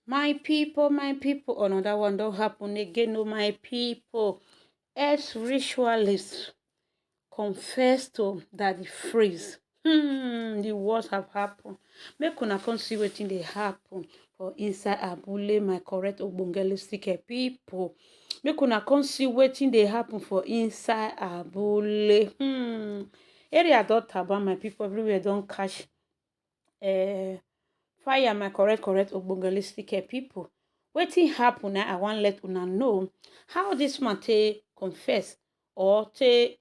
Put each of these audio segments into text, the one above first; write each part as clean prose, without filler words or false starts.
My people, another one don't happen again. No, my people. Ex-ritualist confess to Daddy Freeze. The worst have happened. Make una come see wetin dey happen for inside Abule, my correct ogbongelistic people. Make una come see wetin dey happen for inside Abule. Area don taba, my people. Everywhere don't catch fire, my correct ogbongelistic people. Wetin happen na I wan let una know how this man take confess or take,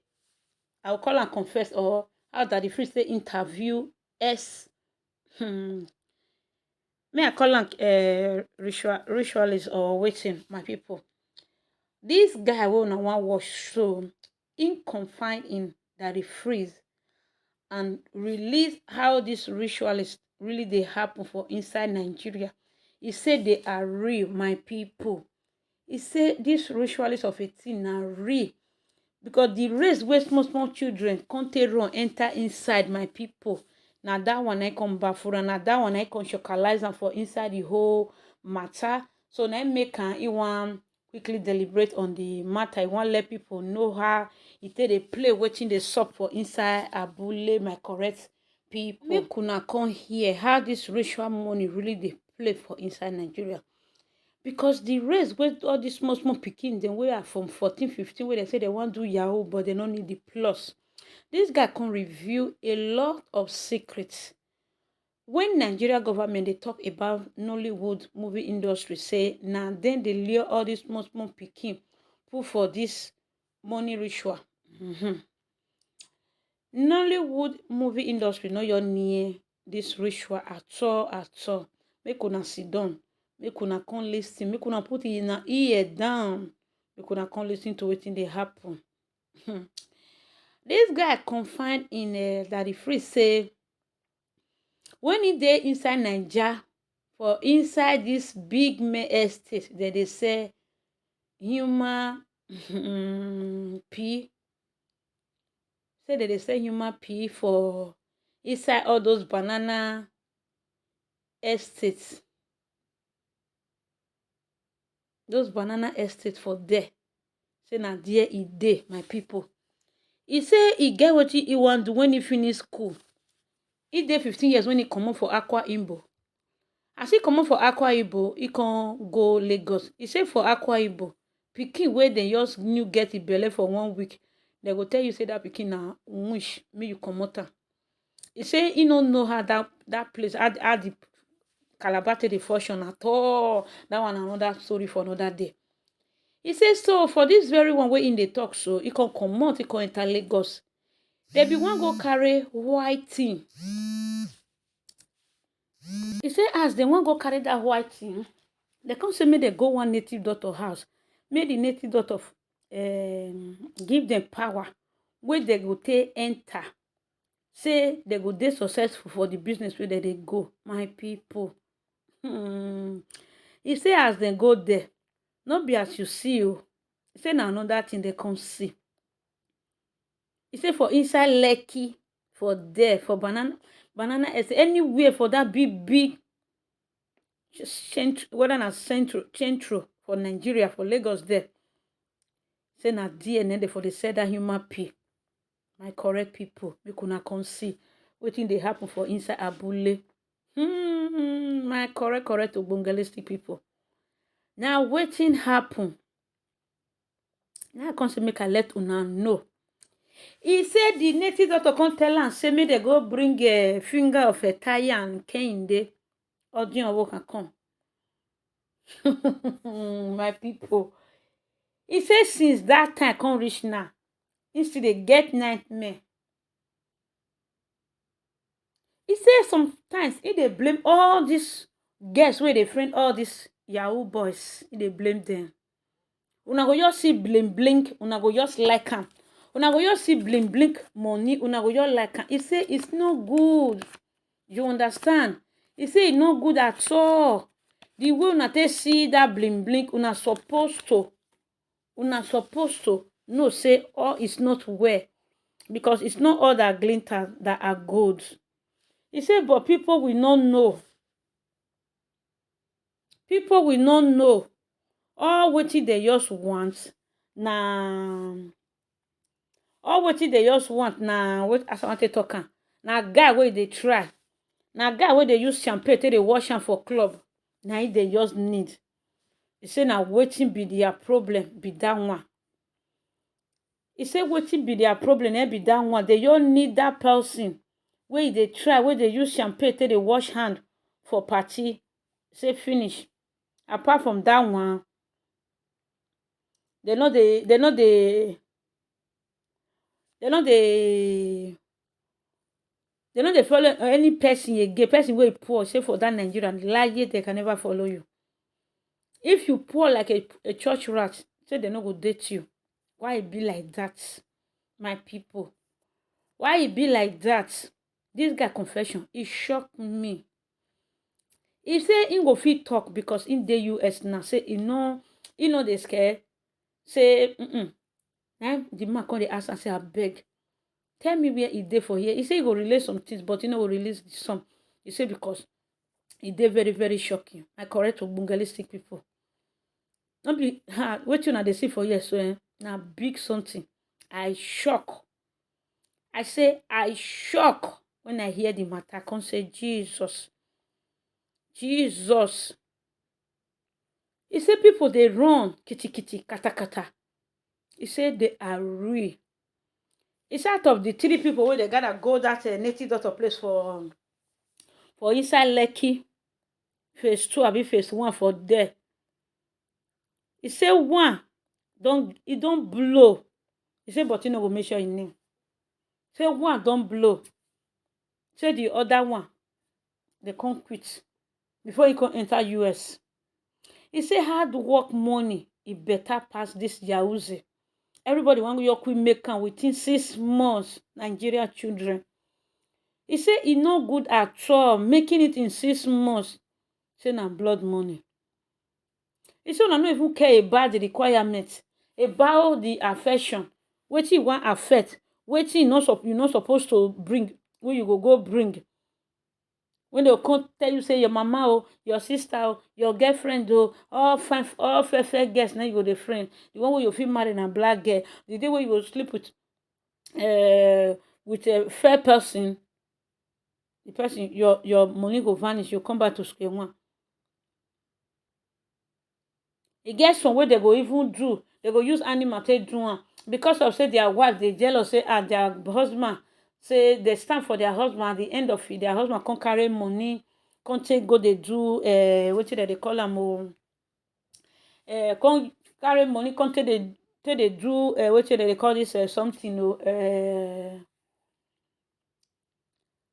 I will call am confess, or how Daddy Freeze take interview S. May I call am ritualist or wetin, my people. This guy wey una wan watch so, him confide in Daddy Freeze and release how this ritualist really dey happen for inside Nigeria. He say they are real, my people. He say this ritualist of a thing na real, because the race wey small children come take run enter inside, my people. Na that one I come baffle, and na that one I come chocolize am for inside the whole matter. So na make am he wan quickly deliberate on the matter. He wan let people know how he take dey play wetin dey sup for inside Abule, my correct people. Make una come hear how this ritual money really dey play for inside Nigeria. Because the race wey all these small pikin dem wey are from 14, 15, wey they say they wan do yahoo but they no need the plus. This guy can reveal a lot of secrets. When Nigeria government they talk about Nollywood movie industry, say now then they lure all these small pikin put for this money ritual. Nollywood movie industry no your near this ritual at all. Make una sit down. Make una come listen. Make una put in ear down. Make una come listen to wetin dey happen. This guy confide in Daddy Freeze say when he dey inside Naija, for inside this big main estate, they say human pee. Say they say human pee for inside all those banana estates. Those banana estates for there. Say na there he dey, my people. He say he get wetin he wan do when he finish school. He dey 15 years when he comot for Akwa Ibom. As he comot for Akwa Ibom, he can go Lagos. He say for Akwa Ibom, pikin wey dem just new get the belle for 1 week, they go tell you say that pikin na wish make you comot am. He say he no know how that place, how the Calabar take dey function at all. That one another story for another day. He say so for this very one wey in dey talk, so he can comot, he can enter Lagos. They be wan go carry white thing. He say as they wan go carry that white thing, they come say make they go one native doctor house. Make the native doctor give them power wey they go take enter. Say they go dey successful for the business where they go, my people. He say as they go there, not be as you see you. He say na another thing they come see. He say for inside Lekki, for there, for banana estate, anywhere for that big whether na central for Nigeria, for Lagos there. Say na there and then for the say that human pee. My correct people, make una come see wetin dey happen for inside Abule. My correct ogbongelistic people. Now wetin happen? Now I come say make I let una know. He said the native doctor come tell am say make they go bring a finger of a tire and Kehinde. Audion work and come. My people. He said since that time come reach now, he still dey get nightmare. He say sometimes he dey blame all these girls wey dey friend all these Yahoo boys. He dey blame them. Una go just see blink, una go just like am. Una go just see blink money, una go just like am. He say it's no good. You understand? He say it's no good at all. The way una take see that blink, una supposed to know say all is not well, because it's not all that glitter that are gold. He said, but people will not know. People will not know all wetin they just want na all wetin they just want na what as I want to talk am na guy wey dey try na guy wey dey use champagne take dey wash am for club na him dey just need. He say na wetin be their problem be that one. He say wetin be their problem na be that one. They just need that person wey dey try wey dey use champagne take dey wash hand for party. Say finish. Apart from that one, they no dey follow any person again. Person wey poor say for that Nigeria láyé they can never follow you. If you poor like a church rat, say they no go date you. Why it be like that, my people? Why it be like that? This guy confession, it shocked me. He say he go fit talk because in the US now. Say he no dey scared. Say the man come dey ask and say abeg, tell me where he dey for here. He say he go release some things, but he no go release some. He say because he dey very very shocking. I correct ogbongelistic people. No be wetin una dey see for here so na big something. I shock. I say I shock when I hear the matter. I come say Jesus. Jesus. He say people they run kitty kitty kata kata. He say they are real. It's out of the 3 people where they gotta go that native doctor place for inside Lekki phase 2 abi phase 1 for there. He say one don't blow. He say but he no go make sure his name. Say one don't blow. Say the other one they can't quit before he can enter US. He say hard work money it better pass this Yahoozy. Everybody want your quick make am within 6 months. Nigeria children. He say it no good at all making it in 6 months. Say na blood money. He say una no even care about the requirement, about the affection. Wetin you want affect, wetin you not supposed to bring, when you go bring. When they come tell you say your mama or your sister or your girlfriend or all fair girls now you go the friend. The one where you feel married and black girl. The day where you go sleep with a fair person, the person your money go vanish. You come back to square one. E get some way they go even do. They go use animal to do one because of say their wife they jealous say their husband say they stand for their husband. At the end of it, their husband can't carry money, can't take go they do what they call them can't carry money, can't take they do what they call this something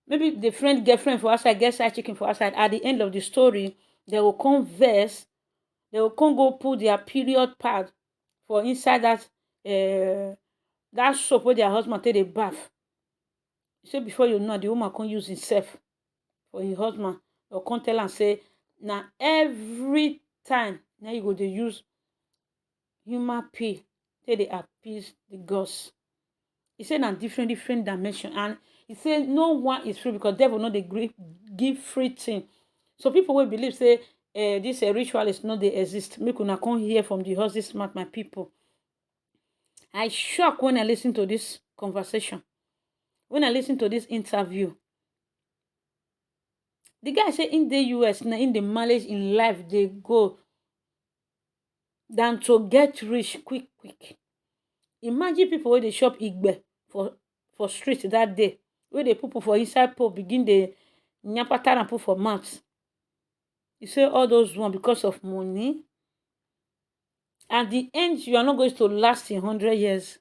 maybe the friend girlfriend for outside get side chicken for outside. At the end of the story, they will converse. They will come go put their period pad for inside that soap where their husband take the bath. So before you know, the woman can't use himself for his husband. Or can't tell and say, now every time now you go to use human pee till they appease the gods. He said na different dimension. And he said no one is free because devil no dey give free thing. So people will believe say this ritualist no they exist. Make una come hear from the horse's smart, my people. I shock when I listen to this conversation. When I listen to this interview. The guy say in the US now in the mileage in life they go than to get rich quick. Imagine people where they shop igbe for street that day. Where they put for inside pole begin the nyapata and put for mouth. You say all those one because of money. At the end, you are not going to last in 100 years.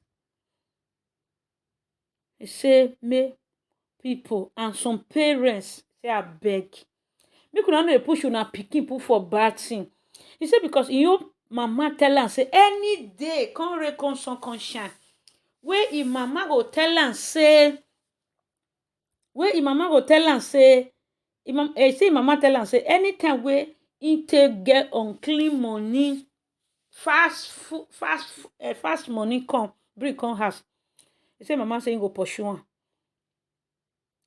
He say, me people and some parents say I beg. Make una no push una pikin put for bad thing. He say because your mama tell am say any day come rain come sun come shine. Where im mama go tell am say mama tell am say anytime where he take get unclean money, fast money come bring come house. He say mama say he go pursue am.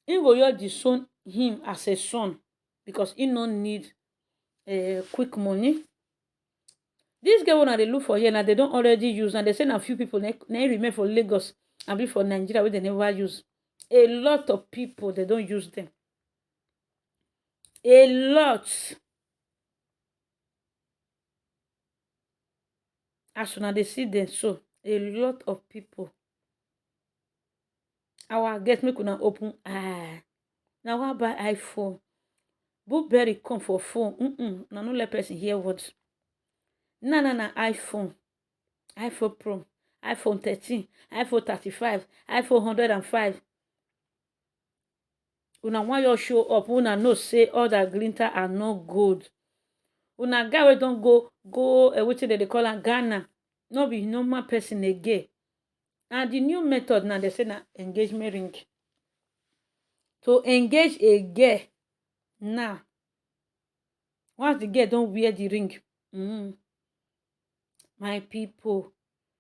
He go just disown him as a son because he no need quick money. This girl when they look for here, now they don't already use, and they say a few people they remain for Lagos and be for Nigeria where they never use. A lot of people they don't use them. A lot. As soon as they see them, so a lot of people. Our guest make una open eye. Now I buy iPhone. Blueberry come for phone. Now no let person hear words. Na iPhone. iPhone Pro, iPhone 13, iPhone 35, iPhone 105. Una want your show up, una know say all that glitter are not good. Una guy wey don go wetin they call am Ghana, no be normal person again. And the new method now they say na engagement ring. To engage a girl now, once the girl don't wear the ring, my people,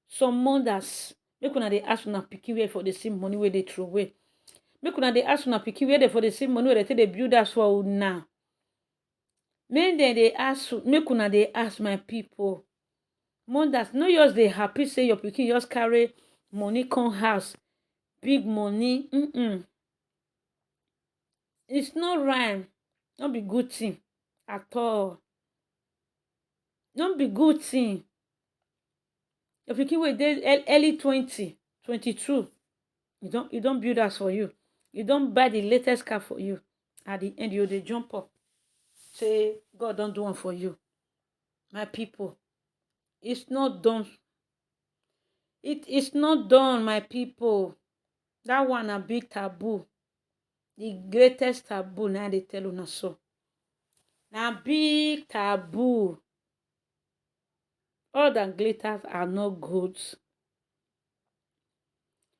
some mothers make una dey ask una pikin where for the same money where they throw away. Make una dey ask una pikin where they for the same money where they take dey build house for una. Make dem dey ask, make una dey ask my people. Mothers, no just dey happy say your pikin just carry money come house, big money. It's not right. Not be good thing at all. Not be good thing. Your pikin wey dey early 20, 22, you don't build house for you. You don't buy the latest car for you. At the end, you dey jump up. Say God don't do one for you. My people, it's not done. It is not done, my people. That one a big taboo. The greatest taboo now they tell una so. Now big taboo. All that glitters are not good.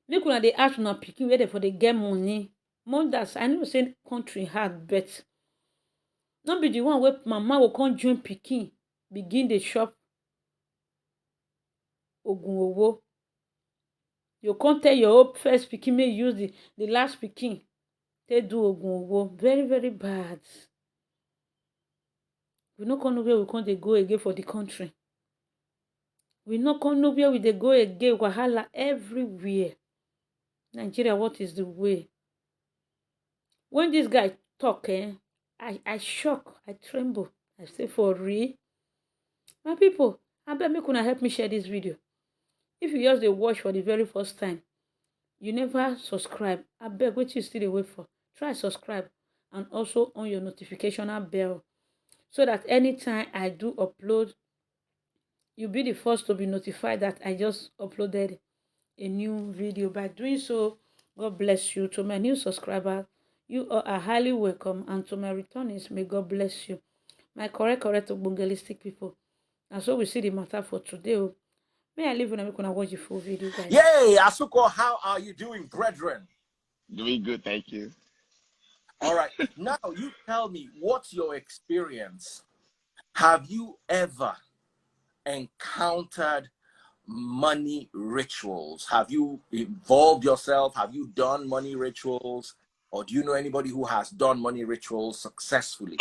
Make una dey ask una pikin where they for they get money. Mothers, I know say country hard, but not be the one where mama will come join pikin, begin the shop ogun owo. You can't tell your first pikin may use the last pikin. They do ogun owo. Very, very bad. We not gonna know where we can't go again for the country. We not gonna know where we they go again. Wahala everywhere. Nigeria, what is the way? When this guy talk, I shock, I tremble. I say for real. My people, I bet make una help me share this video. If you just dey watch for the very first time, you never subscribe, I beg what you still dey wait for. Try subscribe and also on your notification bell so that anytime I do upload, you'll be the first to be notified that I just uploaded a new video. By doing so, God bless you. To my new subscribers, you are highly welcome, and to my returnees, may God bless you. My correct Ogbongelistic people. And so we see the matter for today. May I leave when I'm going to watch the full video, guys? Yay, Asuko, how are you doing, brethren? Doing good, thank you. All right. Now, you tell me, what's your experience? Have you ever encountered money rituals? Have you involved yourself? Have you done money rituals? Or do you know anybody who has done money rituals successfully?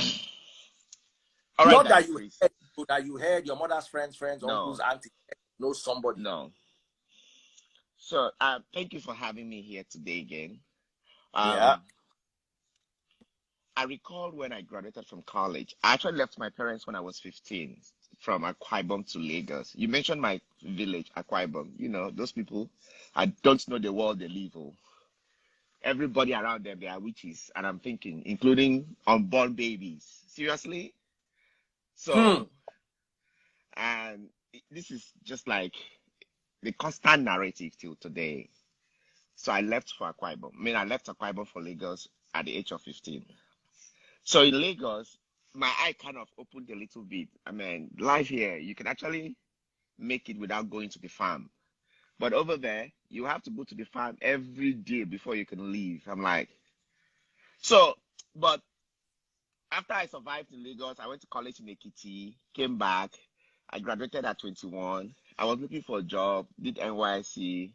All right, Not that you heard your mother's friends, uncles, aunties, know somebody. No. So, thank you for having me here today again. Yeah. I recall when I graduated from college. I actually left my parents when I was 15 from Akwa Ibom to Lagos. You mentioned my village, Akwa Ibom. You know, those people, I don't know the world they live in. Everybody around them, they are witches. And I'm thinking, including unborn babies. Seriously? So, and this is just like the constant narrative till today. So I left for Akwa Ibom. I left Akwa Ibom for Lagos at the age of 15. So in Lagos, my eye kind of opened a little bit. Life here, you can actually make it without going to the farm. But over there, you have to go to the farm every day before you can leave. I'm like, but after I survived in Lagos, I went to college in Ekiti, came back. I graduated at 21. I was looking for a job, did NYC.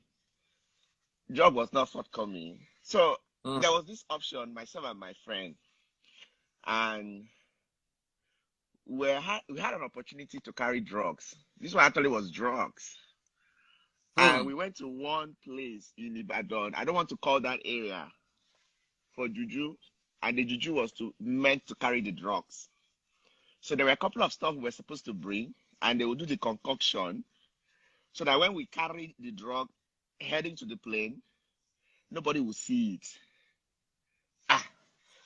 Job was not forthcoming. So there was this option, myself and my friend. And we had an opportunity to carry drugs. This one actually was drugs. And we went to one place in Ibadan. I don't want to call that area for juju. And the juju was meant to carry the drugs. So there were a couple of stuff we were supposed to bring, and they would do the concoction so that when we carried the drug heading to the plane, nobody would see it.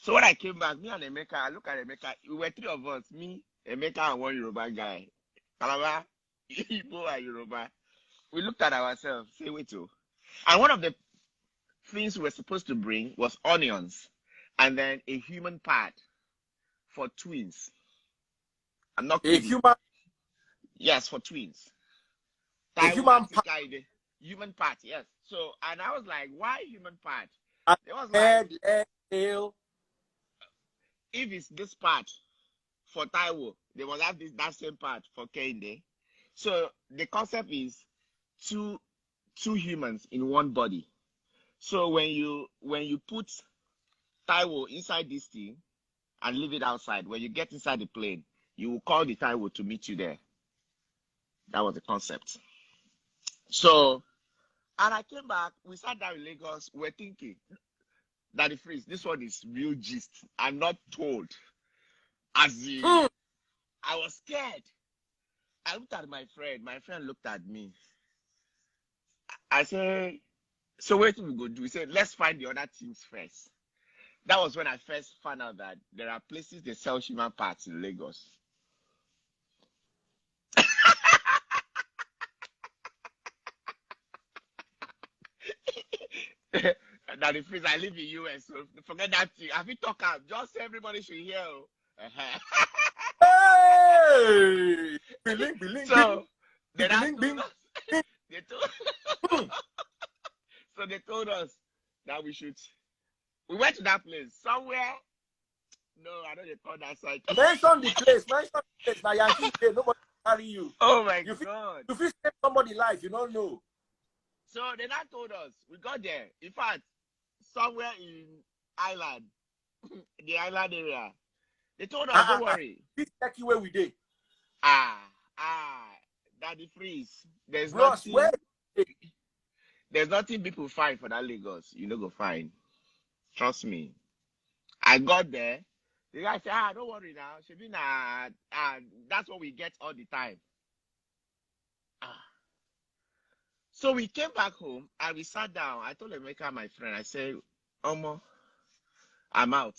So when I came back, me and Emeka, I look at Emeka, we were three of us, me, Emeka, and one Yoruba guy. Kalaba, Igbo, and Yoruba. We looked at ourselves, say, wait, oh. And one of the things we were supposed to bring was onions, and then a human part for twins. I'm not kidding. A human? Yes, for twins. A human part? Human part, yes. So, and I was like, why human part? It was head, like, leg, tail. If it's this part for Taiwo, they must have that same part for Kende. So the concept is two humans in one body. So when you put Taiwo inside this thing and leave it outside, when you get inside the plane, you will call the Taiwo to meet you there. That was the concept. So, and I came back, we sat down in Lagos, we're thinking, Daddy Freeze, this one is real gist. I'm not told. As in, I was scared. I looked at my friend looked at me. I said, so what do we go do? He said, let's find the other things first. That was when I first found out that there are places they sell human parts in Lagos. Daddy Freeze, I live in US, so forget that thing. Have you talked out? Just everybody should hear. Hey! So they told us that we went to that place somewhere. No, I don't call that site. Mention the place. Now Yankee, nobody carry you. Oh my God! You feel save somebody's life, you don't know. So they not told us. We got there. In fact, somewhere in Island, the island area, they told us, don't worry. This Turkey where we did. Daddy Freeze. There's nothing people find for that Lagos. You know, go find. Trust me. I got there. The guy said, don't worry now. That's what we get all the time. So we came back home and we sat down. I told Emeka, my friend, I said, Omo, I'm out.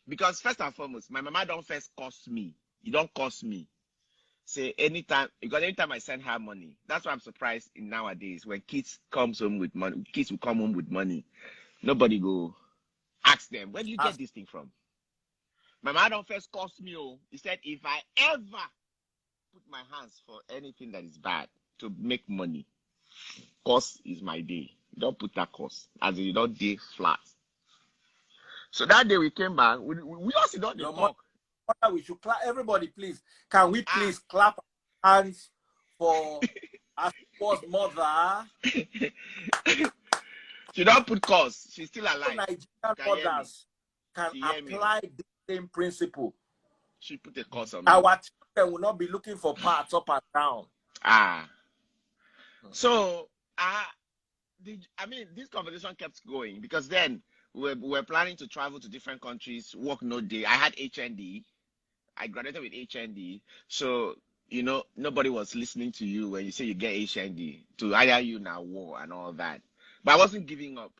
Because first and foremost, my mama don't first cost me. You don't cost me. Say anytime I send her money. That's why I'm surprised in nowadays when kids comes home with money. Kids will come home with money. Nobody go ask them, where do you get this thing from? My mama don't first cost me. He said, if I ever put my hands for anything that is bad to make money, cost is my day. You don't put that cost. As in, you don't day flat. So that day we came back, we also don't talk. We should clap. Everybody, please. Can we please clap hands for our mother? She don't put cost. She's still alive. Nigerian mothers can apply the same principle. She put a cost on our children will not be looking for parts up and down. So, this conversation kept going because then we were planning to travel to different countries, work no day. I had HND. I graduated with HND. So, nobody was listening to you when you say you get HND to hire you now war and all that. But I wasn't giving up.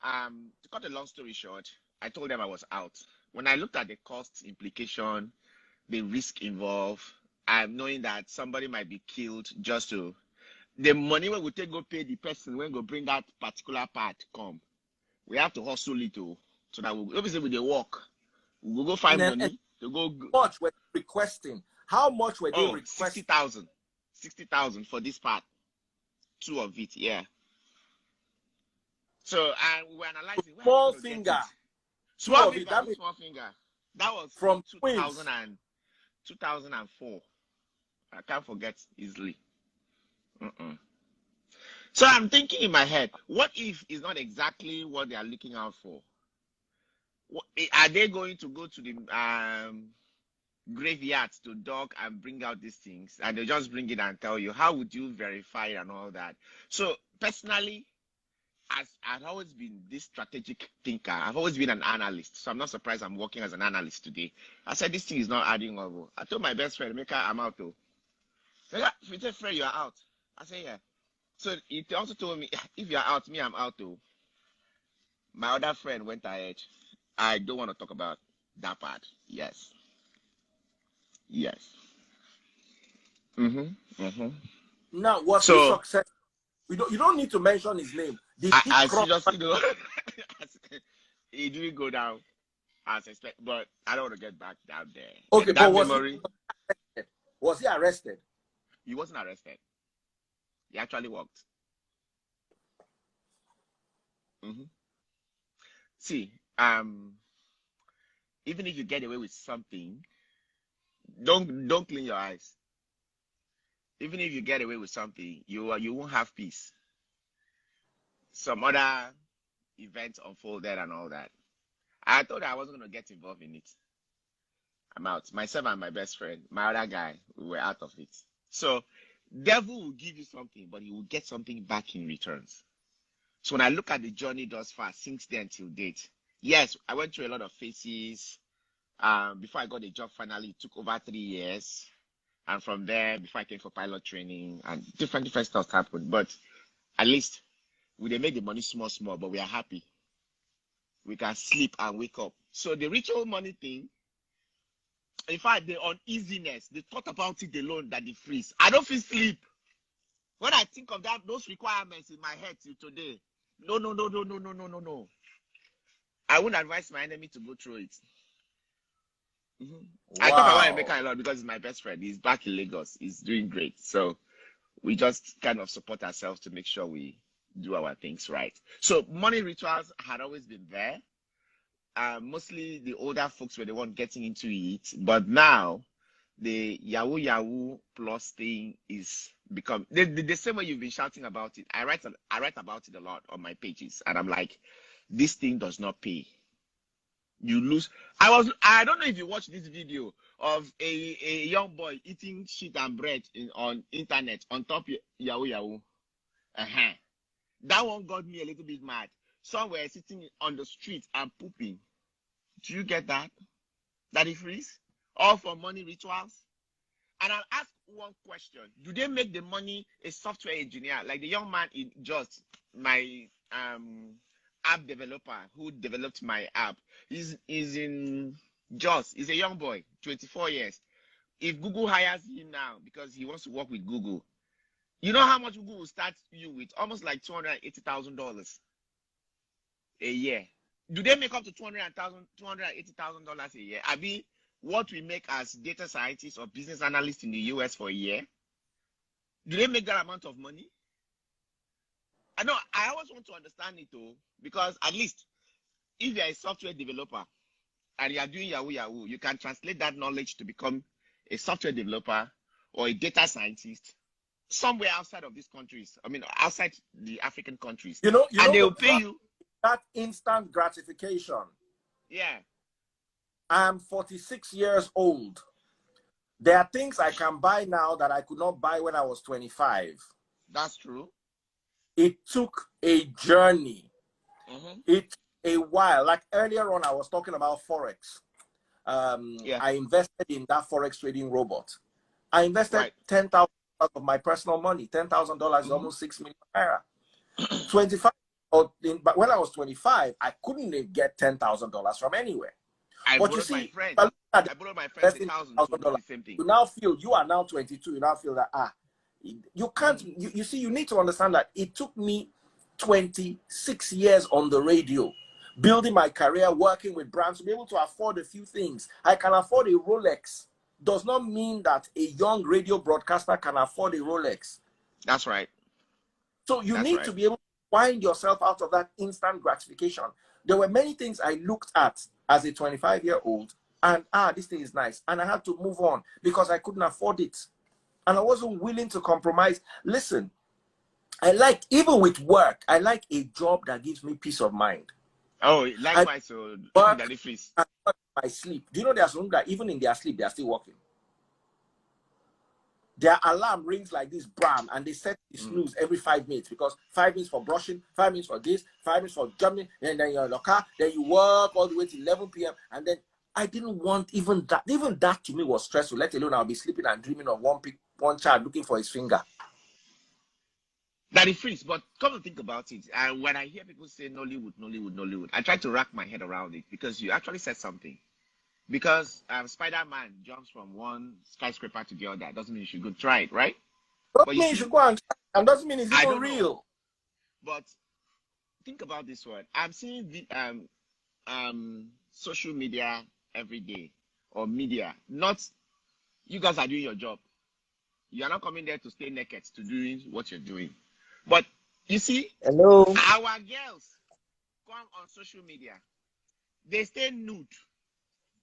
To cut a long story short, I told them I was out. When I looked at the cost implication, the risk involved, I'm knowing that somebody might be killed just to the money we will take go pay the person when go bring that particular part come. We have to hustle it so that we obviously with the work, we will go find money to go. How much were they requesting? How much were they requesting? 60,000. 60,000 for this part. 2 of it, yeah. So and we were analyzing small finger. Small finger. That was from 2004. I can't forget easily. So I'm thinking in my head, what if it's not exactly what they are looking out for? Are they going to go to graveyards to dog and bring out these things, and they'll just bring it and tell you, how would you verify it and all that? So personally, as I've always been this strategic thinker, I've always been an analyst. So I'm not surprised I'm working as an analyst today. I said, this thing is not adding up. I told my best friend, Mika, I'm out though. If you friend, you're out. I said, yeah. So he also told me, if you're out, me, I'm out too. My other friend went ahead. I don't want to talk about that part. Yes. Yes. Now, was he So successful? You don't need to mention his name. Did he I cross? seriously know it didn't go down as expected, but I don't want to get back down there. Okay, That but memory. was he arrested? He wasn't arrested. He actually walked. See, even if you get away with something, don't clean your eyes. Even if you get away with something, you won't have peace. Some other events unfolded and all that. I thought I wasn't going to get involved in it. I'm out. Myself and my best friend, my other guy, we were out of it. So, devil will give you something, but he will get something back in returns. So when I look at the journey thus far, since then till date, yes, I went through a lot of phases. Before I got a job finally, it took over 3 years. And from there, before I came for pilot training, and different stuff happened. But at least we made the money small, but we are happy. We can sleep and wake up. So the ritual money thing, in fact, the uneasiness, the thought about it alone that they freeze. I don't feel sleep. When I think of those requirements in my head till today, no. I wouldn't advise my enemy to go through it. Wow. I talk about Emeka a lot because he's my best friend. He's back in Lagos. He's doing great. So we just kind of support ourselves to make sure we do our things right. So money rituals had always been there. Mostly the older folks were the one getting into it. But now the Yahoo Plus thing is become the same way you've been shouting about it. I write about it a lot on my pages, and I'm like, this thing does not pay. You lose. I don't know if you watched this video of a young boy eating shit and bread on internet on top Yahoo. That one got me a little bit mad. Some were sitting on the street and pooping. Do you get that? That it frees? All for money rituals? And I'll ask one question. Do they make the money a software engineer? Like the young man in Just, my app developer who developed my app. He's in Just. He's a young boy, 24 years. If Google hires him now because he wants to work with Google, you know how much Google will start you with? Almost like $280,000 a year. Do they make up to $280,000 a year? I mean, what we make as data scientists or business analysts in the US for a year, do they make that amount of money? I know, I always want to understand it though, because at least if you're a software developer and you're doing Yahoo, you can translate that knowledge to become a software developer or a data scientist somewhere outside of these countries. I mean, outside the African countries. And they'll pay you. That instant gratification. Yeah. I'm 46 years old. There are things I can buy now that I could not buy when I was 25. That's true. It took a journey. It took a while. Like earlier on, I was talking about Forex. I invested in that Forex trading robot. I invested $10,000 of my personal money. $10,000 is almost 6 million naira. 25. But when I was 25, I couldn't even get $10,000 from anywhere. I borrowed my friend $1,000 to do the same thing. You now feel, you are now 22. You now feel that you can't. You see, you need to understand that it took me 26 years on the radio, building my career, working with brands to be able to afford a few things. I can afford a Rolex. Does not mean that a young radio broadcaster can afford a Rolex. That's right. So you need to be able to find yourself out of that instant gratification. There were many things I looked at as a 25-year-old and this thing is nice. And I had to move on because I couldn't afford it. And I wasn't willing to compromise. Listen, even with work, I like a job that gives me peace of mind. Oh, likewise. So my my sleep. Do you know there's some that even in their sleep, they are still working? Their alarm rings like this, bam, and they set the snooze every 5 minutes because 5 minutes for brushing, 5 minutes for this, 5 minutes for jumping, and then you're in the car, then you work all the way to 11 p.m. And then I didn't want even that. Even that to me was stressful, let alone I'll be sleeping and dreaming of one child looking for his finger. That is freeze, but come to think about it, and when I hear people say Nollywood, I try to wrap my head around it because you actually said something. Because Spider-Man jumps from one skyscraper to the other, doesn't mean you should go try it, right? Doesn't mean you should go and try it, and doesn't mean it's even real. But think about this one. I'm seeing the social media every day, or media. Not you guys are doing your job. You are not coming there to stay naked to doing what you're doing. But you see, hello, our girls come on social media. They stay nude.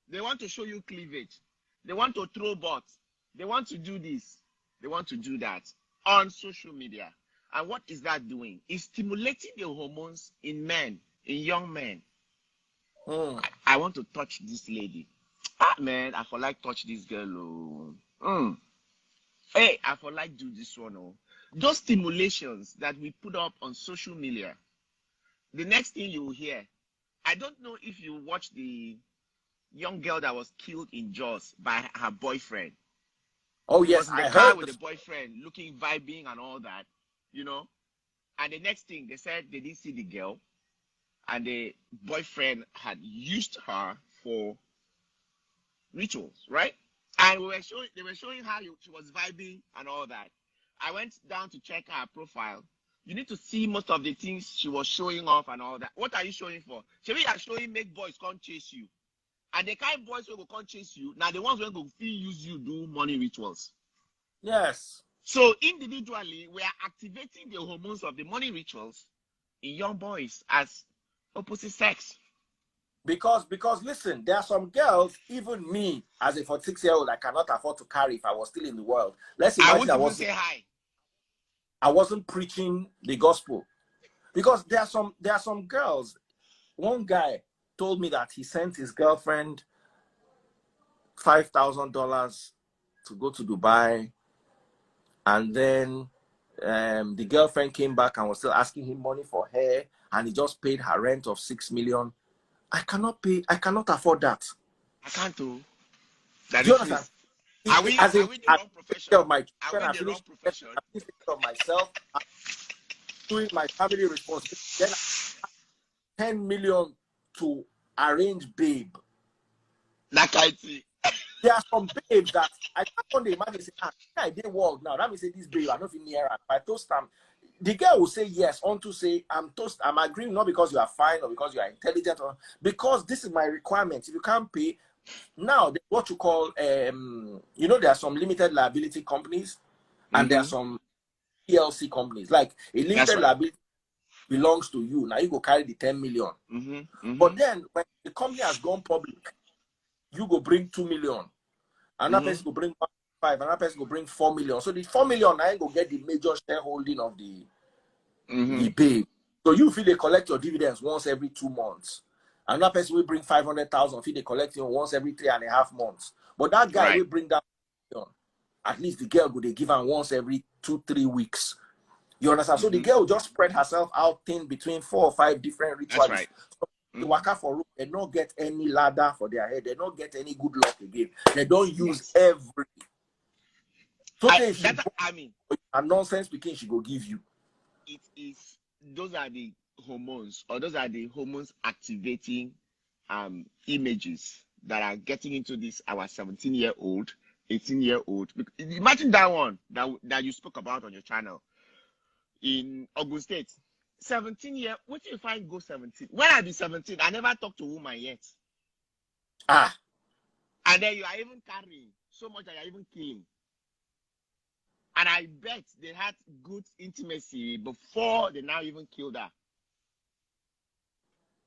They want to show you cleavage. They want to throw butts. They want to do this. They want to do that on social media. And what is that doing? It's stimulating the hormones in men, in young men. I want to touch this lady. Ah, man, I feel like touch this girl. Hey, I feel like do this one. Those stimulations that we put up on social media, the next thing you will hear, I don't know if you watch the young girl that was killed in Jos by her boyfriend. Oh, yes, I heard. With the boyfriend looking, vibing and all that, you know. And the next thing, they said they didn't see the girl. And the boyfriend had used her for rituals, right? And they were showing how she was vibing and all that. I went down to check her profile. You need to see most of the things she was showing off and all that. What are you showing for? She are showing make boys come chase you. And the kind of boys who will come chase you, now the ones who will use you do money rituals. Yes. So individually, we are activating the hormones of the money rituals in young boys as opposite sex. Because listen, there are some girls, even me as a 46-year-old, I cannot afford to carry if I was still in the world. Let's imagine I wasn't preaching the gospel. Because there are some girls. One guy told me that he sent his girlfriend $5,000 to go to Dubai, and then the girlfriend came back and was still asking him money for her, and he just paid her rent of 6 million. I cannot afford that. I can't do. Do you understand? Are we the wrong profession? Of my children, I finished of myself, doing my family responsibility. Then 10 million to arrange babe. That kind of thing. There are some babes that I can't only imagine say, I did work now. That means say this babe, I'm not in near her. I toast them. The girl will say yes, on to say I'm agreeing, not because you are fine or because you are intelligent, or because this is my requirement. If you can't pay, now what you call you know, there are some limited liability companies and there are some PLC companies. Like a limited liability belongs to you. Now you go carry the 10 million. But then when the company has gone public, you go bring 2 million. Another person go bring 5, another person go bring 4 million. So the 4 million I go get the major shareholding of the babe. So you feel they collect your dividends once every 2 months. Another person will bring 500,000, feel they collect you once every 3.5 months. But that guy will bring that million. At least the girl go they give her once every 2-3 weeks. You understand? So the girl will just spread herself out thin between 4 or 5 different rituals. That's right. So they work out for room. They don't get any ladder for their head. They don't get any good luck again. They don't use every. So a nonsense speaking she go give you. It is. Those are the hormones, or those are the hormones activating images that are getting into this our 17-year-old, 18-year-old. Imagine that one that you spoke about on your channel in Ogun State. 17-year, what if I go 17? When I be 17, I never talked to a woman yet. And then you are even carrying so much that you are even killing. And I bet they had good intimacy before they now even killed her.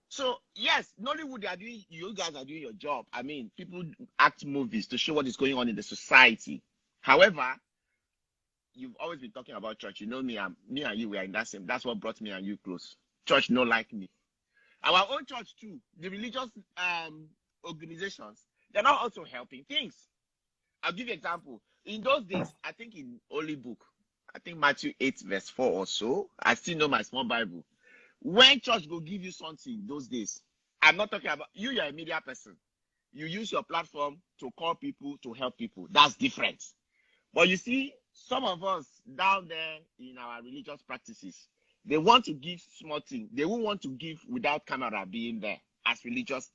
So yes, Nollywood, you guys are doing your job. I mean, people act movies to show what is going on in the society. However, you've always been talking about church. You know me and you, we are in that same. That's what brought me and you close. Church no like me. Our own church too. The religious organizations, they're not also helping things. I'll give you an example. In those days, I think in Holy Book, I think Matthew 8 verse 4 or so, I still know my small Bible. When church will give you something those days, I'm not talking about you, you're a media person. You use your platform to call people, to help people. That's different. But you see, some of us down there in our religious practices, they want to give small things. They won't want to give without camera being there as religious.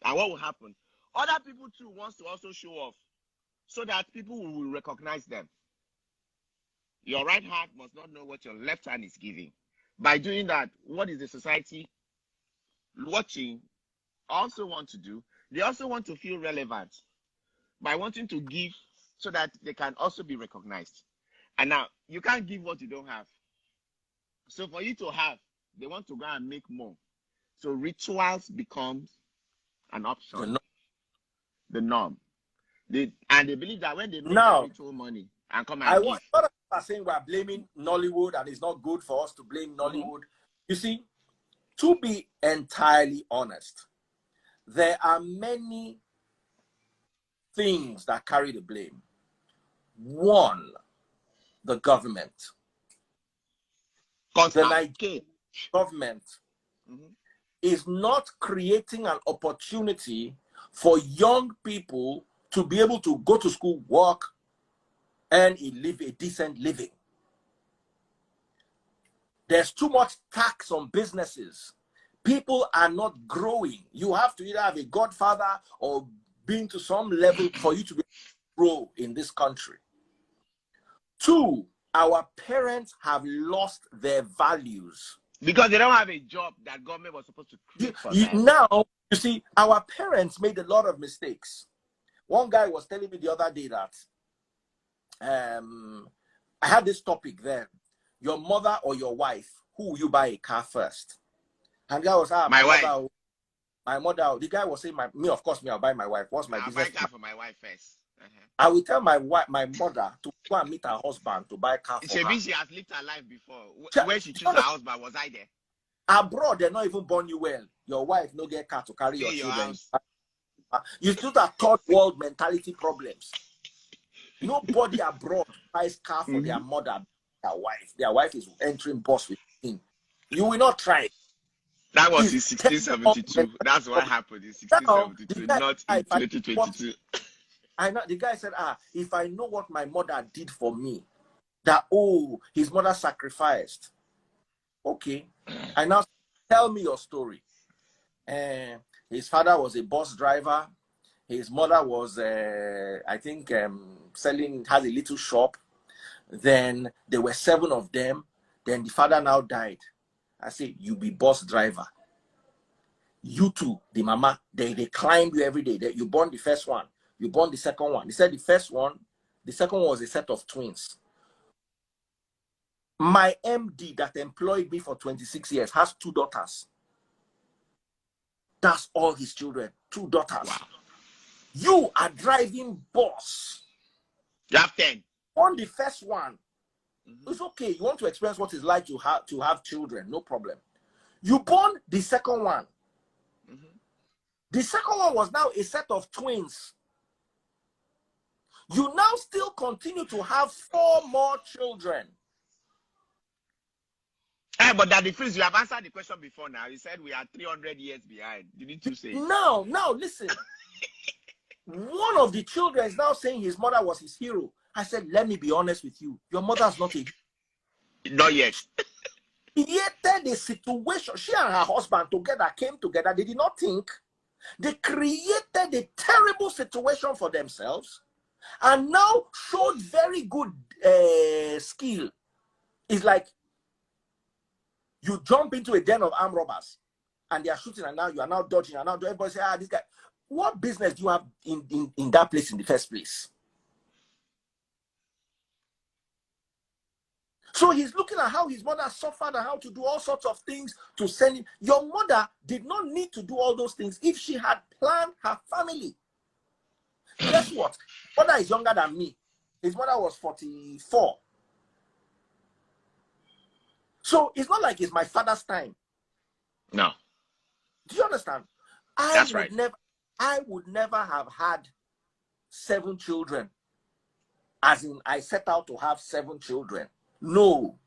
And what will happen? Other people too wants to also show off so that people will recognize them. Your right hand must not know what your left hand is giving. By doing that, what is the society watching also want to do? They also want to feel relevant by wanting to give so that they can also be recognized. And now, you can't give what you don't have. So for you to have, they want to go and make more. So rituals becomes an option, the norm. And they believe that when they make that ritual money and come and give. I'm not saying we're blaming Nollywood and it's not good for us to blame Nollywood. You see, to be entirely honest, there are many things that carry the blame. One, the government. The Nigerian government is not creating an opportunity for young people to be able to go to school, work, and live a decent living. There's too much tax on businesses. People are not growing. You have to either have a godfather or been to some level for you to be grow in this country. Two, our parents have lost their values. Because they don't have a job that government was supposed to create for them. Now, you see, our parents made a lot of mistakes. One guy was telling me the other day that I had this topic then. Your mother or your wife, who will you buy a car first? And the guy was, my wife. My mother. The guy was saying, of course, I'll buy my wife. What's my business? I'll buy car for my wife first. I will tell my mother to go and meet her husband to buy a car for her. She has lived her life before. When she chose her husband, was I there? Abroad, they're not even born you well. Your wife no get car to carry your children. You still have third world mentality problems. Nobody abroad buys car for their mother, their wife. Their wife is entering bus with him. You will not try it. That was in 1672. That's what happened in 1672, not in 2022. I know the guy said, if I know what my mother did for me, that his mother sacrificed. Okay. I now tell me your story. His father was a bus driver. His mother was, I think, has a little shop. Then there were 7 of them. Then the father now died. I say, you be bus driver. You two, the mama, they climb you every day. You born the first one. You born the second one. He said the second one was a set of twins. My MD that employed me for 26 years has 2 daughters. That's all his children. 2 daughters. Wow. You are driving bus. You have 10. On the first one, it's okay. You want to experience what it's like to have children, no problem. You born the second one. The second one was now a set of twins. You now still continue to have 4 more children. But that the freeze, you have answered the question before now. You said we are 300 years behind. Didn't you say? No, listen. One of the children is now saying his mother was his hero. I said, let me be honest with you. Your mother's not a hero. Not yet. Created a situation. She and her husband came together. They did not think. They created a terrible situation for themselves and now showed very good skill. It's like you jump into a den of armed robbers and they are shooting, and now you are now dodging, and now everybody say, this guy. What business do you have in that place in the first place? So he's looking at how his mother suffered and how to do all sorts of things to send him. Your mother did not need to do all those things if she had planned her family. Guess what? Mother is younger than me. His mother was 44. So it's not like it's my father's time. No. Do you understand? That's right. I would never have had 7 children. As in, I set out to have 7 children. No.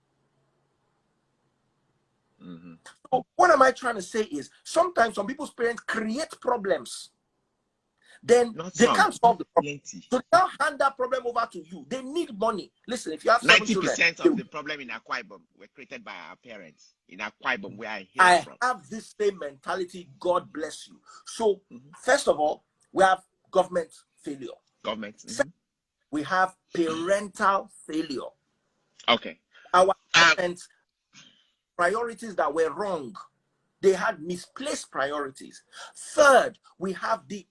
So what am I trying to say is, sometimes some people's parents create problems. Then they can't solve the problem. So they now hand that problem over to you. They need money. Listen, if you have 7 children, 90% of the problem in Akwa Ibom were created by our parents. In Akwa Ibom, where I hail from. I have this same mentality. God bless you. So, first of all, we have government failure. Second, we have parental failure. Okay. Our parents' priorities that were wrong. They had misplaced priorities. Third, we have the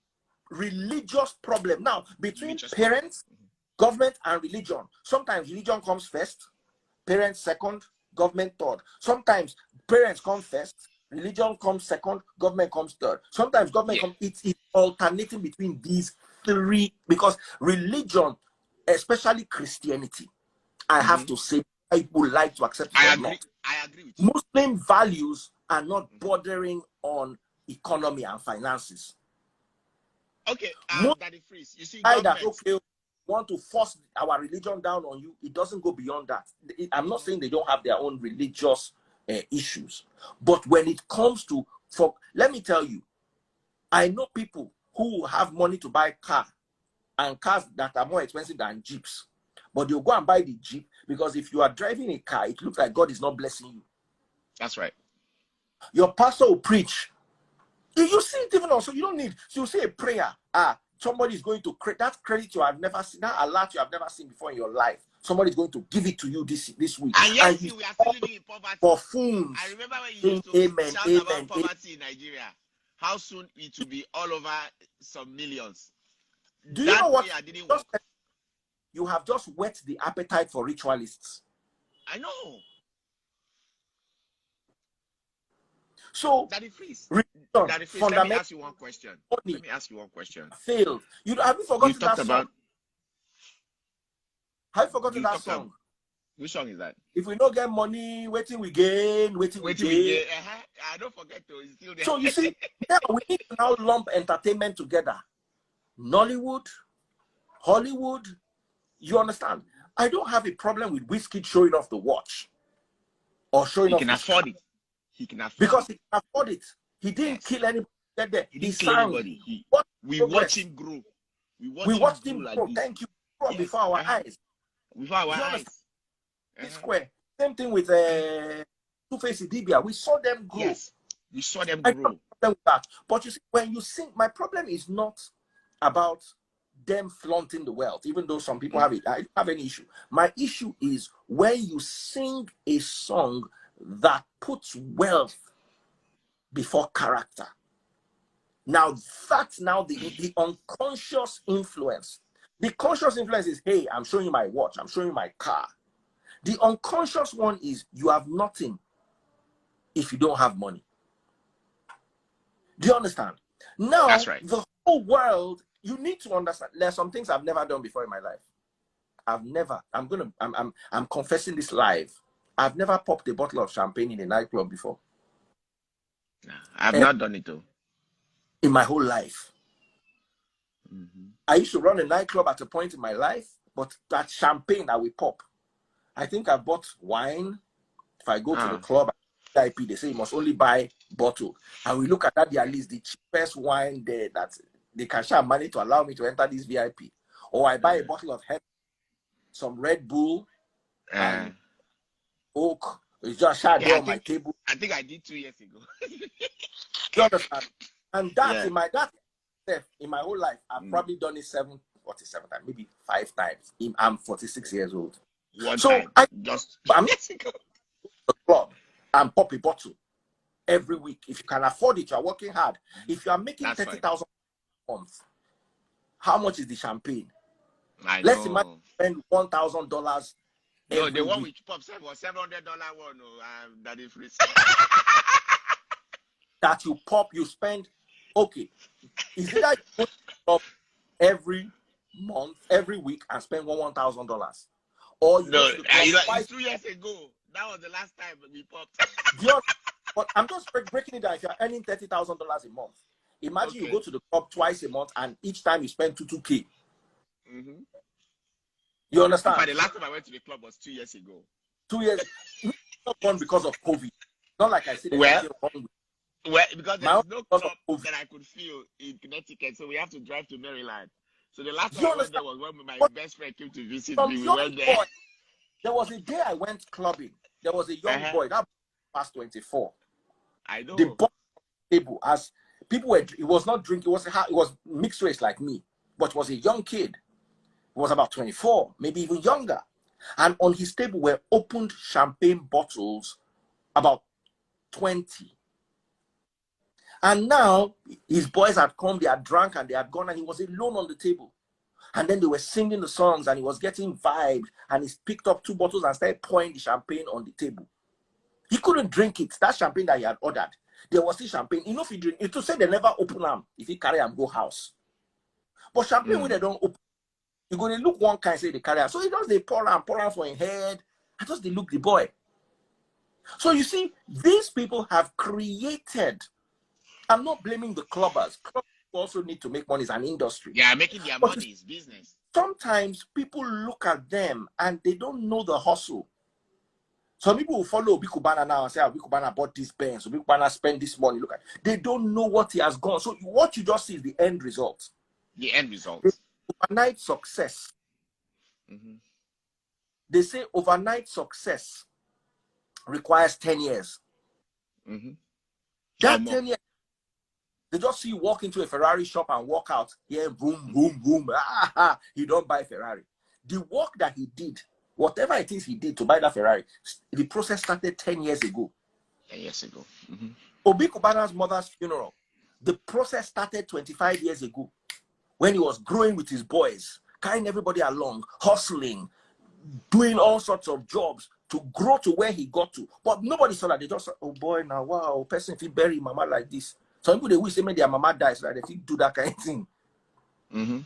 religious problem. Now, between parents, government, and religion, sometimes religion comes first, parents second, government third. Sometimes parents come first, religion comes second, government comes third. Sometimes government comes, it's alternating between these 3, because religion, especially Christianity, I have to say, people like to accept it or not. I agree with you. Muslim values are not bordering on economy and finances. Okay, Daddy Freeze, you see, that, okay, want to force our religion down on you, it doesn't go beyond that. I'm not saying they don't have their own religious issues, but when it comes to, let me tell you, I know people who have money to buy car, and cars that are more expensive than Jeeps, but they'll go and buy the Jeep because if you are driving a car, it looks like God is not blessing you. That's right. Your pastor will preach. You see it even also, you don't need, so you say a prayer, somebody is going to create that credit you have never seen, that alert you have never seen before in your life. Somebody is going to give it to you this week. And yes, we are still living in poverty. For fools. I remember when you used to shout about poverty in Nigeria. How soon it will be all over some millions. Do you know what? You have just whet the appetite for ritualists. I know. So, Daddy Freeze, let me ask you one question. Failed. Have you forgotten that song? Have you forgotten that song? Which song is that? If we don't get money, waiting we gain, waiting we gain. I don't forget to. It's still there. So you see, now we need to now lump entertainment together. Nollywood, Hollywood. You understand? I don't have a problem with Whiskey showing off the watch or showing off. He can afford it. He can afford because he can afford it. He didn't kill anybody. He didn't kill anybody. We watch him grow. We watched him grow. Like Thank you. Before our eyes. Before our eyes. Square. Same thing with Two-Face Idibia. We saw them grow. Yes, we saw them grow. But you see, when you sing, my problem is not about them flaunting the wealth, even though some people have it. I don't have any issue. My issue is when you sing a song that puts wealth before character. Now that's the unconscious influence. The conscious influence is, hey, I'm showing you my watch, I'm showing you my car. The unconscious one is, you have nothing if you don't have money. Do you understand? Now, that's right. The whole world, you need to understand, there's some things I've never done before in my life. I'm confessing this live. I've never popped a bottle of champagne in a nightclub before. No, I've not done it though. In my whole life. I used to run a nightclub at a point in my life, but that champagne that we pop. I think I bought wine. If I go to the club, VIP, they say you must only buy bottle. And we look at that, at least the cheapest wine there that they can share money to allow me to enter this VIP. Or I buy a bottle of some Red Bull, and Oak. It's just shared there on my table. I think I did 2 years ago. You understand? And that in my whole life, I've probably done it 47 times, maybe 5 times. I'm 46 years old. I'm the club and pop a bottle every week. If you can afford it, you're working hard. If you are making 30,000 a month, how much is the champagne? Let's imagine spend $1,000. No, the one which pops was $700 one. That is free. That you pop, you spend. Okay, is it that you put up every month, every week, and spend $1,000? Or it's 2 years ago. That was the last time we popped. But I'm just breaking it down. If you're earning $30,000 a month, Imagine you go to the club twice a month and each time you spend 2K. You understand? In fact, the last time I went to the club was 2 years ago. 2 years. Not one because of COVID. Not like I said there's anything wrong with it. Well, because there is no club that I could feel in Connecticut, so we have to drive to Maryland. So the last time I went there was when my best friend came to visit me. We went there. There was a day I went clubbing. There was a young boy that was past 24. I know. The boy table, as people were, it was not drinking. It was mixed race like me, but it was a young kid. He was about 24, maybe even younger. And on his table were opened champagne bottles, about 20. And now his boys had come, they had drank and they had gone, and he was alone on the table. And then they were singing the songs and he was getting vibes, and he picked up 2 bottles and started pouring the champagne on the table. He couldn't drink it. That champagne that he had ordered, there was still champagne. You know, if he drink it, to say they never open them if he carry and go house. But champagne when they don't open, you're going to look one kind, say they carry out. So he does, they pour on for his head. I just they look the boy. So you see, these people have created. I'm not blaming the clubbers. Clubbers also need to make money as an industry. Yeah, making their money is business. Sometimes people look at them and they don't know the hustle. Some people will follow Bikubana now and say, Bikubana bought this pen, so Bikubana spent this money. Look at, they don't know what he has gone. So what you just see is the end result. The end result. Overnight success. They say overnight success requires 10 years. That 10 years, they just see you walk into a Ferrari shop and walk out. Yeah, boom, boom, boom. He don't buy Ferrari. The work that he did, whatever it is he did to buy that Ferrari, the process started 10 years ago. 10 years ago. Obi Kubana's mother's funeral, the process started 25 years ago when he was growing with his boys, carrying everybody along, hustling, doing all sorts of jobs to grow to where he got to. But nobody saw that. They just said, oh boy, now, wow, person if he bury mama like this. Some people, they wish they made their mama die so that they do that kind of thing. What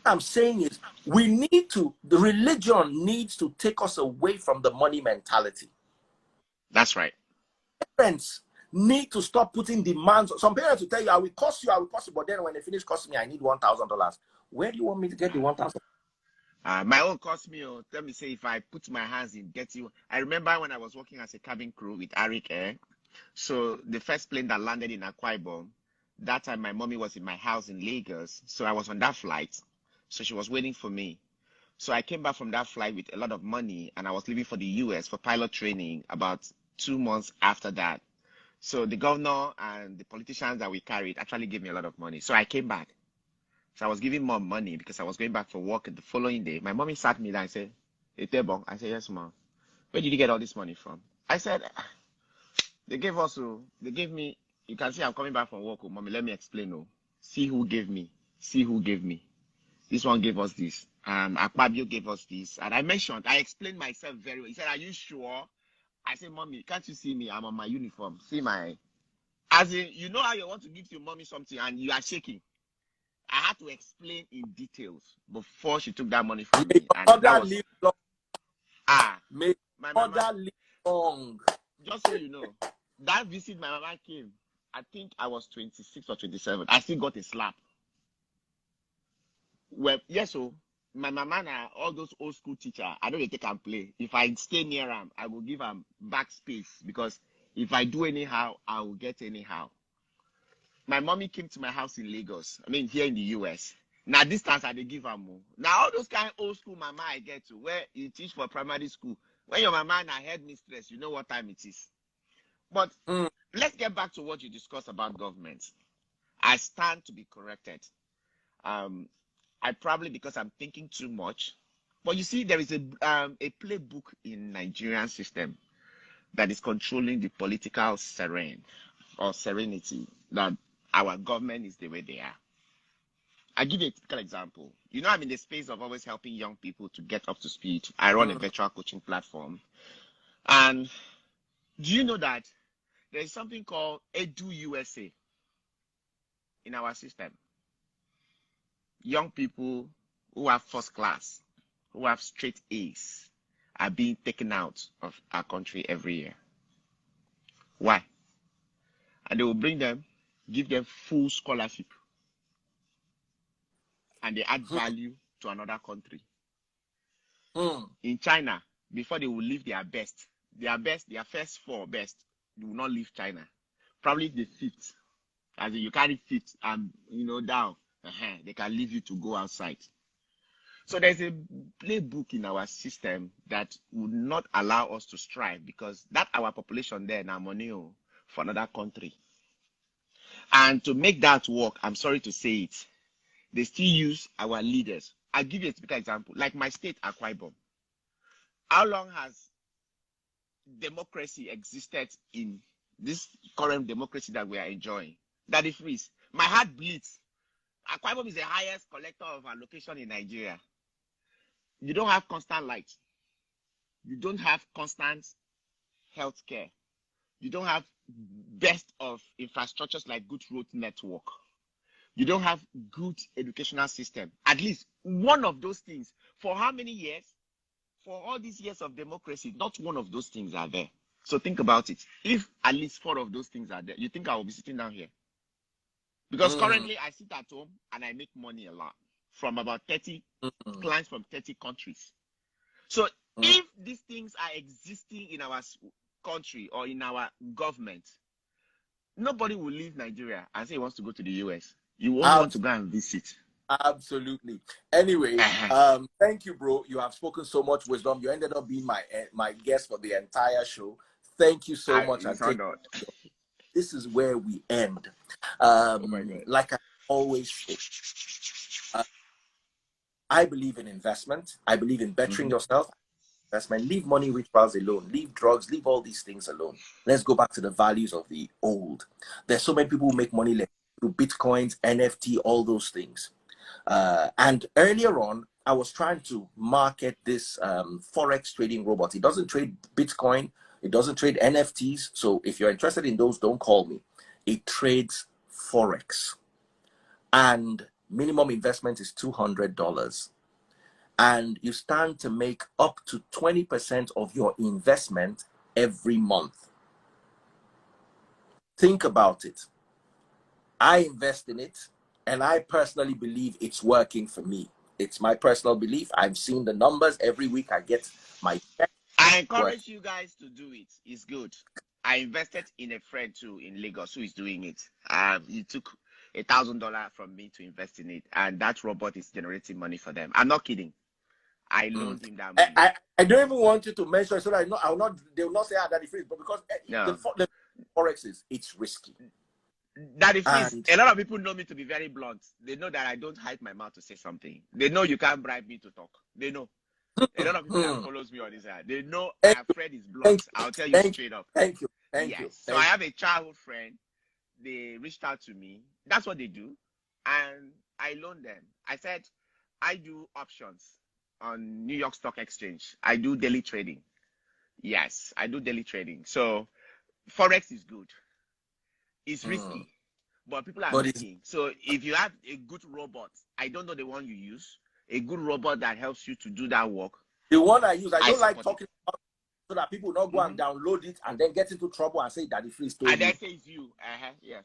I'm saying is, we need to, the religion needs to take us away from the money mentality. That's right. Parents need to stop putting demands. Some parents will tell you, I will cost you, but then when they finish costing me, I need $1,000. Where do you want me to get the $1,000? My own cost me, let me say, if I put my hands in, get you. I remember when I was working as a cabin crew with IBIYEOMIE. So the first plane that landed in Akwa Ibom, that time my mommy was in my house in Lagos. So I was on that flight. So she was waiting for me. So I came back from that flight with a lot of money, and I was leaving for the US for pilot training about 2 months after that. So the governor and the politicians that we carried actually gave me a lot of money. So I came back. So I was giving mom money because I was going back for work the following day. My mommy sat me down and said, "Hey, Tebong." I said, "Yes, mom." "Where did you get all this money from?" I said, "They gave us, they gave me, you can see I'm coming back from work, mommy, let me explain. See who gave me. See who gave me. This one gave us this. Akpabio gave us this." And I explained myself very well. He said, "Are you sure?" I said, "Mommy, can't you see me? I'm on my uniform. See my," as in, you know how you want to give your mommy something and you are shaking. I had to explain in details before she took that money from me. And that was, my mother live long. Just so you know, that visit my mama came, I think I was 26 or 27. I still got a slap. Well, yes, so my mama and all those old school teachers, I don't take and play. If I stay near them, I will give them backspace, because if I do anyhow, I will get anyhow. My mommy came to my house in Lagos, here in the US. Now distance I they give her more. Now all those kind of old school mama I get to, where you teach for primary school. When your mama and headmistress, you know what time it is. But let's get back to what you discussed about government. I stand to be corrected. I probably, because I'm thinking too much. But you see, there is a playbook in Nigerian system that is controlling the political serenity that our government is the way they are. I give you a typical example. You know, I'm in the space of always helping young people to get up to speed. I run a virtual coaching platform. And do you know that there is something called Edu USA in our system? Young people who have first class, who have straight A's, are being taken out of our country every year. Why? And they will bring them give them full scholarship, and they add value to another country. In China, before they will leave their first 4 best, they will not leave China. Probably the 5th, as in you carry 5th and down, they can leave you to go outside. So there's a playbook in our system that would not allow us to strive, because that our population there now money for another country. And to make that work, I'm sorry to say it, they still use our leaders. I'll give you a typical example. Like my state, Akwa Ibom. How long has democracy existed in this current democracy that we are enjoying? That is freeze. My heart bleeds. Akwa Ibom is the highest collector of allocation in Nigeria. You don't have constant light. You don't have constant health care. You don't have best of infrastructures like good road network. You don't have good educational system. At least one of those things. For how many years? For all these years of democracy, not one of those things are there. So think about it. If at least 4 of those things are there, you think I will be sitting down here? Because currently I sit at home and I make money a lot from about 30 clients from 30 countries. So if these things are existing in our country or in our government, nobody will leave Nigeria and say he wants to go to the US. You won't want to go and visit. Absolutely. Anyway, thank you, bro. You have spoken so much wisdom. You ended up being my guest for the entire show. Thank you so much. This is where we end. Like I always say, I believe in investment. I believe in bettering yourself. Investment. Leave money rituals alone. Leave drugs. Leave all these things alone. Let's go back to the values of the old. There's so many people who make money through Bitcoins, NFT, all those things. And earlier on, I was trying to market this Forex trading robot. It doesn't trade Bitcoin. It doesn't trade NFTs. So if you're interested in those, don't call me. It trades Forex. And minimum investment is $200. And you stand to make up to 20% of your investment every month. Think about it. I invest in it, and I personally believe it's working for me. It's my personal belief. I've seen the numbers. Every week I get my check. I encourage you guys to do it. It's good. I invested in a friend too in Lagos who is doing it. He took $1,000 from me to invest in it, and that robot is generating money for them. I'm not kidding. I loaned him that money. I don't even want you to mention so that they will not say that it's free, but because the Forex it's risky. That is a lot of people know me to be very blunt. They know that I don't hide my mouth to say something. They know you can't bribe me to talk. They know. A lot of people that follows me on this side, they know my friend is blunt. I'll tell you straight up. Thank you. So I have a childhood friend. They reached out to me. That's what they do. And I loaned them. I said, I do options on New York Stock Exchange. I do daily trading. Yes, I do daily trading. So Forex is good. It's risky, but people are risking. So if you have a good robot, I don't know the one you use, a good robot that helps you to do that work. The one I use, I don't like talking about so that people don't go and download it and then get into trouble and say that it's free story. And then say it's you. Yes.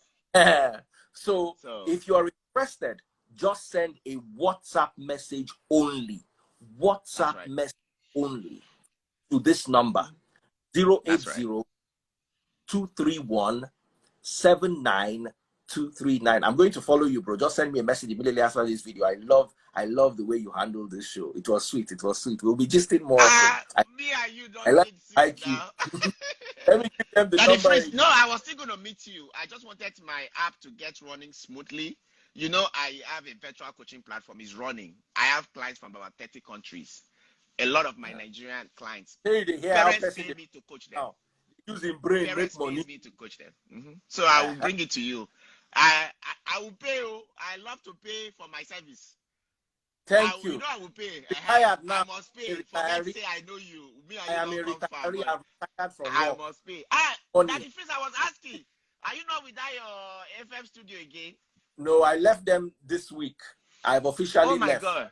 So if you are interested, just send a WhatsApp message only. WhatsApp message only to this number 080-231-79239. I'm going to follow you, bro. Just send me a message immediately after this video. I love the way you handled this show. It was sweet. We'll be gisting more. Me and you don't need sweet now. Let me give them the number. No, I was still going to meet you. I just wanted my app to get running smoothly. You know, I have a virtual coaching platform. It's running. I have clients from about 30 countries. A lot of my Nigerian clients. Parents pay me to coach them. Using brain, parents make money. Pay me to coach them. So I will bring it to you. I will pay you. I love to pay for my service. Thank you. You know I will pay. I must pay. For me to say I know you. Me and I am a retiree. I'm retired from work. I must pay. That is first I was asking. Are you not with your FM studio again? No, I left them this week. I've officially left. Oh my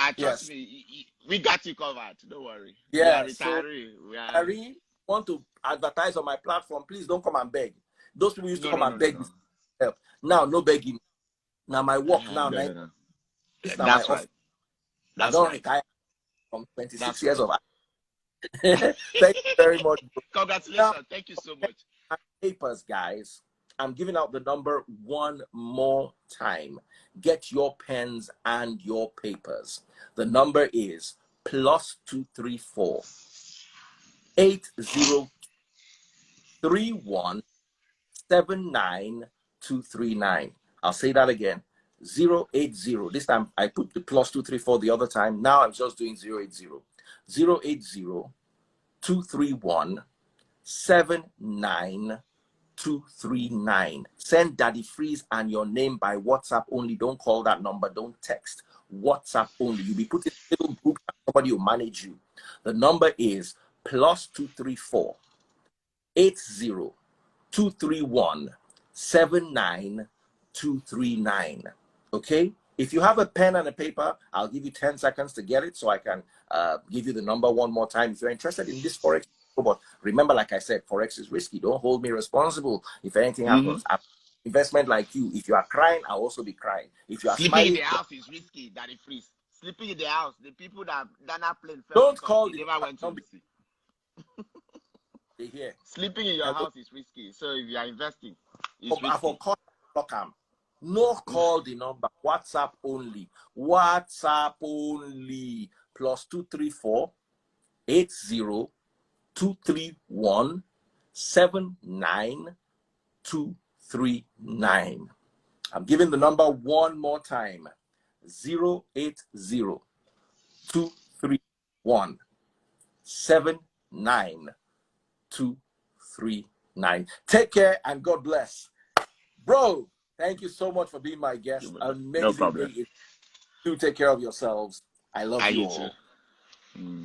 God. Trust me, we got you covered. Don't worry. Yeah, we are retiree. Want to advertise on my platform, please don't come and beg. Those people used to come and beg. help. Now, no begging. Now, my work now, no. This now my office. That's I don't right. retire from 26 years of Thank you very much. Congratulations. Now, thank you so much. Papers, guys. I'm giving out the number one more time. Get your pens and your papers. The number is +234 8031 79239. I'll say that again. 080. This time I put the +234 the other time. Now I'm just doing 080. 080 231 79239. Send Daddy Freeze and your name by WhatsApp only. Don't call that number. Don't text. WhatsApp only. You'll be put in a little group and somebody will manage you. The number is +234 80 231 79239. Okay, if you have a pen and a paper, I'll give you 10 seconds to get it so I can give you the number one more time. If you're interested in this forex, but remember, like I said, forex is risky. Don't hold me responsible if anything happens. Investment like you, if you are crying, I'll also be crying. If you are sleeping smiling, in the house is risky. Daddy Freeze. Sleeping in the house, the people that are playing, don't call they never went to visit. Here. Sleeping in your house is risky. So if you are investing, it's risky. No call the number. WhatsApp only. WhatsApp only. +234 80 231 79239. I'm giving the number one more time. 080 231 79239. Take care and God bless. Bro, thank you so much for being my guest. Amazing. No problem. Do take care of yourselves. I love you all. Too.